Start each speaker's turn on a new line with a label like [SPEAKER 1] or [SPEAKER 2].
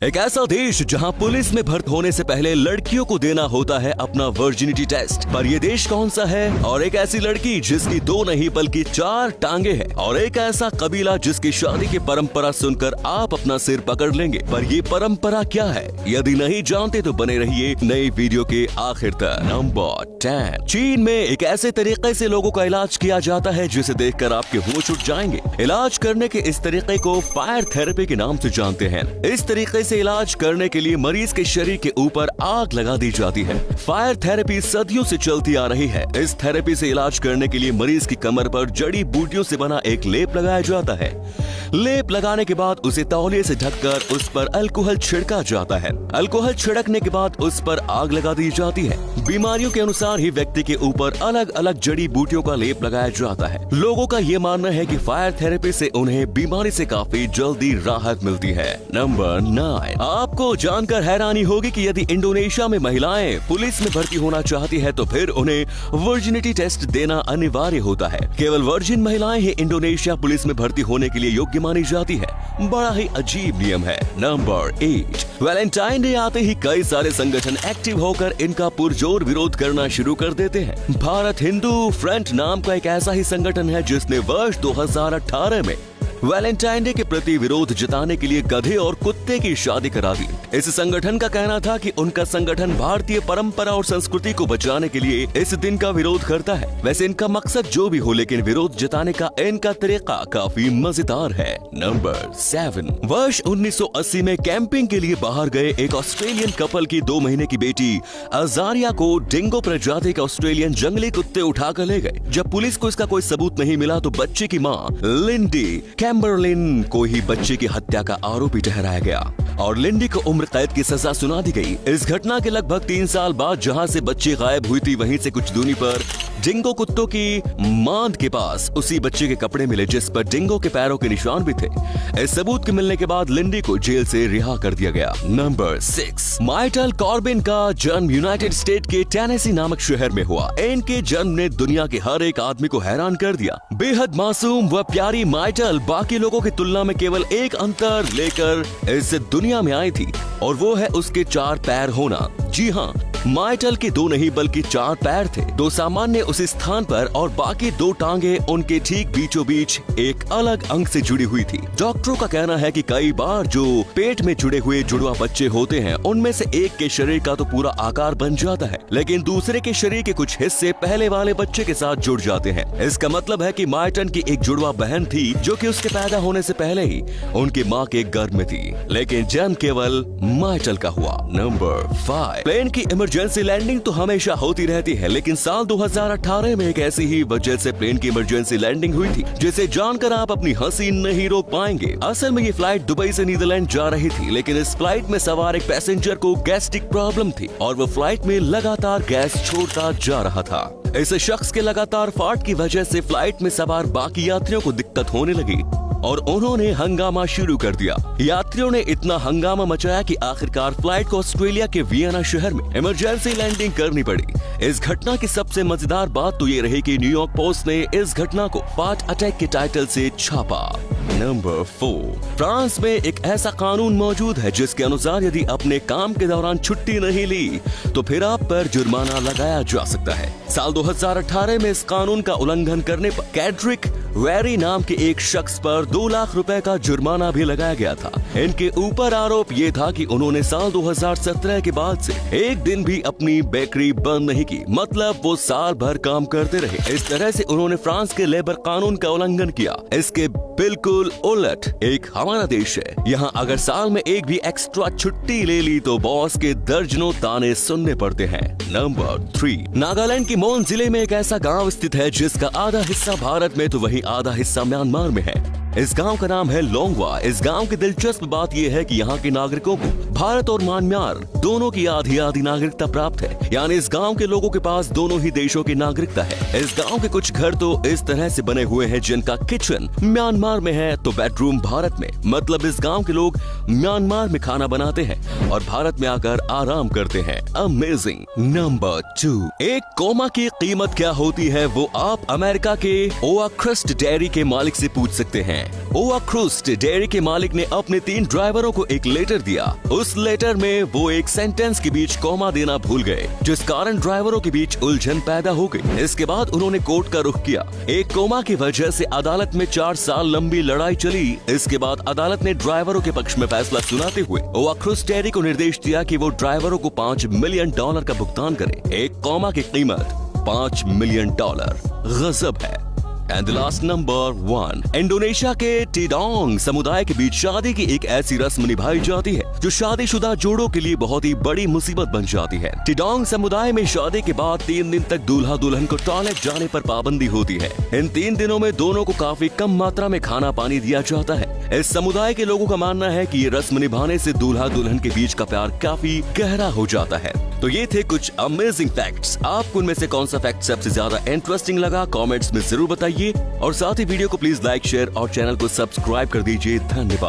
[SPEAKER 1] एक ऐसा देश जहां पुलिस में भर्ती होने से पहले लड़कियों को देना होता है अपना वर्जिनिटी टेस्ट। पर ये देश कौन सा है? और एक ऐसी लड़की जिसकी 2 नहीं बल्कि 4 टांगे हैं, और एक ऐसा कबीला जिसकी शादी की परंपरा सुनकर आप अपना सिर पकड़ लेंगे। पर ये परंपरा क्या है? यदि नहीं जानते तो बने रहिए नई वीडियो के आखिर तक। नंबर 10। चीन में एक ऐसे तरीके से लोगों का इलाज किया जाता है जिसे देखकर आपके होश उड़ जाएंगे। इलाज करने के इस तरीके को फायर थेरेपी के नाम से जानते हैं। इस तरीके से इलाज करने के लिए मरीज के शरीर के ऊपर आग लगा दी जाती है। फायर थेरेपी सदियों से चलती आ रही है। इस थेरेपी से इलाज करने के लिए मरीज की कमर पर जड़ी बूटियों से बना एक लेप लगाया जाता है। लेप लगाने के बाद उसे तौलिए से ढककर उस पर अल्कोहल छिड़का जाता है। अल्कोहल छिड़कने के बाद उस पर आग लगा दी जाती है। बीमारियों के अनुसार ही व्यक्ति के ऊपर अलग अलग जड़ी बूटियों का लेप लगाया जाता है। लोगों का ये मानना है कि फायर थेरेपी से उन्हें बीमारी से काफी जल्दी राहत मिलती है। नंबर 9। आपको जानकर हैरानी होगी कि यदि इंडोनेशिया में महिलाएं पुलिस में भर्ती होना चाहती है तो फिर उन्हें वर्जिनिटी टेस्ट देना अनिवार्य होता है। केवल वर्जिन महिलाएं ही इंडोनेशिया पुलिस में भर्ती होने के लिए योग्य मानी जाती है। बड़ा ही अजीब नियम है। नंबर 8। वैलेंटाइन डे आते ही कई सारे संगठन एक्टिव होकर इनका पुरजोर विरोध करना शुरू कर देते हैं। भारत हिंदू फ्रंट नाम का एक ऐसा ही संगठन है जिसने वर्ष 2018 में वैलेंटाइन डे के प्रति विरोध जताने के लिए गधे और कुत्ते की शादी करा दी। इस संगठन का कहना था कि उनका संगठन भारतीय परंपरा और संस्कृति को बचाने के लिए इस दिन का विरोध करता है। वैसे इनका मकसद जो भी हो, लेकिन विरोध जताने का इनका तरीका काफी मजेदार है। नंबर 7। वर्ष 1980 में कैंपिंग के लिए बाहर गए एक ऑस्ट्रेलियन कपल की 2 महीने की बेटी अजारिया को डिंगो प्रजाति के ऑस्ट्रेलियन जंगली कुत्ते उठाकर ले गए। जब पुलिस को इसका कोई सबूत नहीं मिला तो बच्चे की मां लिंडी कैम्बरलिन को ही बच्चे की हत्या का आरोपी ठहराया गया और लिंडी को उम्र कैद की सजा सुना दी गई। इस घटना के लगभग 3 साल बाद जहां से बच्ची गायब हुई थी, वहीं से कुछ दूरी पर डिंगो कुत्तों की मांद के पास उसी बच्चे के कपड़े मिले जिस पर डिंगो के पैरों के निशान भी थे। इस सबूत के मिलने के बाद लिंडी को जेल से रिहा कर दिया गया। नंबर 6। माइटल कॉर्बिन का जन्म यूनाइटेड स्टेट के टेनेसी नामक शहर में हुआ। इनके जन्म ने दुनिया के हर एक आदमी को हैरान कर दिया। बेहद मासूम व प्यारी माइटल बाकी लोगों की तुलना में केवल एक अंतर लेकर इस दुनिया में आई थी, और वो है उसके 4 पैर होना। जी हाँ, माइटल के 2 नहीं बल्कि 4 पैर थे। 2 सामान्य उसी स्थान पर और बाकी 2 टांगे उनके ठीक बीचों बीच एक अलग अंग से जुड़ी हुई थी। डॉक्टरों का कहना है कि कई बार जो पेट में जुड़े हुए जुड़वा बच्चे होते हैं उनमें से एक के शरीर का तो पूरा आकार बन जाता है, लेकिन दूसरे के शरीर के कुछ हिस्से पहले वाले बच्चे के साथ जुड़ जाते हैं। इसका मतलब है कि माइटल की एक जुड़वा बहन थी जो कि उसके पैदा होने से पहले ही उनकी माँ के गर्भ में थी, लेकिन जन्म केवल माइटल का हुआ। नंबर 5। प्लेन की इमरजेंसी लैंडिंग तो हमेशा होती रहती है, लेकिन साल 2018 में एक ऐसी ही वजह से प्लेन की इमरजेंसी लैंडिंग हुई थी जिसे जानकर आप अपनी हंसी नहीं रोक पाएंगे। असल में ये फ्लाइट दुबई से नीदरलैंड जा रही थी, लेकिन इस फ्लाइट में सवार एक पैसेंजर को गैस्ट्रिक प्रॉब्लम थी और वो फ्लाइट में लगातार गैस छोड़ता जा रहा था। इस शख्स के लगातार फार्ट की वजह से फ्लाइट में सवार बाकी यात्रियों को दिक्कत होने लगी और उन्होंने हंगामा शुरू कर दिया। यात्रियों ने इतना हंगामा मचाया कि आखिरकार फ्लाइट को ऑस्ट्रेलिया के वियना शहर में इमरजेंसी लैंडिंग करनी पड़ी। इस घटना की सबसे मजेदार बात तो ये रही कि न्यूयॉर्क पोस्ट ने इस घटना को पार्ट अटैक के टाइटल से छापा। नंबर 4। फ्रांस में एक ऐसा कानून मौजूद है जिसके अनुसार यदि अपने काम के दौरान छुट्टी नहीं ली तो फिर आप पर जुर्माना लगाया जा सकता है। साल 2018 में इस कानून का उल्लंघन करने पर कैड्रिक वेरी नाम के एक शख्स पर 2 लाख रुपए का जुर्माना भी लगाया गया था। इनके ऊपर आरोप ये था कि उन्होंने साल 2017 के बाद से एक दिन भी अपनी बेकरी बंद नहीं की, मतलब वो साल भर काम करते रहे। इस तरह से उन्होंने फ्रांस के लेबर कानून का उल्लंघन किया। इसके बिल्कुल उलट एक हमारा देश है, यहाँ अगर साल में एक भी एक्स्ट्रा छुट्टी ले ली तो बॉस के दर्जनों ताने सुनने पड़ते हैं। नंबर 3। नागालैंड की मोन जिले में एक ऐसा गांव स्थित है जिसका आधा हिस्सा भारत में तो वहीं आधा हिस्सा म्यांमार में है। इस गांव का नाम है लोंगवा। इस गांव की दिलचस्प बात यह है कि यहाँ के नागरिकों को भारत और म्यांमार दोनों की आधी आधी नागरिकता प्राप्त है, यानी इस गांव के लोगों के पास दोनों ही देशों की नागरिकता है। इस गांव के कुछ घर तो इस तरह से बने हुए हैं जिनका किचन म्यांमार में है तो बेडरूम भारत में, मतलब इस गांव के लोग म्यांमार में खाना बनाते हैं और भारत में आकर आराम करते हैं। अमेजिंग। नंबर 2। एक कोमा की कीमत क्या होती है वो आप अमेरिका के ओआक्रिस्ट डेयरी के मालिक से पूछ सकते हैं। हैं। ओआ क्रूस्ट डेयरी के मालिक ने अपने 3 ड्राइवरों को एक लेटर दिया। उस लेटर में वो एक सेंटेंस के बीच कॉमा देना भूल गए, जिस कारण ड्राइवरों के बीच उलझन पैदा हो गई। इसके बाद उन्होंने कोर्ट का रुख किया। एक कॉमा की वजह से अदालत में 4 साल लंबी लड़ाई चली। इसके बाद अदालत ने ड्राइवरों के पक्ष में फैसला सुनाते हुए ओआ क्रूस्ट डेयरी को निर्देश दिया कि वो ड्राइवरों को $5 मिलियन का भुगतान करे। एक कॉमा की कीमत $5 मिलियन। गजब है। एंड लास्ट नंबर 1, इंडोनेशिया के टिडोंग समुदाय के बीच शादी की एक ऐसी रस्म निभाई जाती है जो शादीशुदा जोड़ों के लिए बहुत ही बड़ी मुसीबत बन जाती है। टिडोंग समुदाय में शादी के बाद 3 दिन तक दूल्हा दुल्हन को टॉयलेट जाने पर पाबंदी होती है। इन 3 दिनों में दोनों को काफी कम मात्रा में खाना पानी दिया जाता है। इस समुदाय के लोगों का मानना है कि ये रस्म निभाने से दूल्हा दुल्हन के बीच का प्यार काफी गहरा हो जाता है। तो ये थे कुछ अमेजिंग फैक्ट्स। आपको उनमें से कौन सा फैक्ट सबसे ज्यादा इंटरेस्टिंग लगा, कमेंट्स में जरूर बताइए। और साथ ही वीडियो को प्लीज लाइक, शेयर और चैनल को सब्सक्राइब कर दीजिए। धन्यवाद।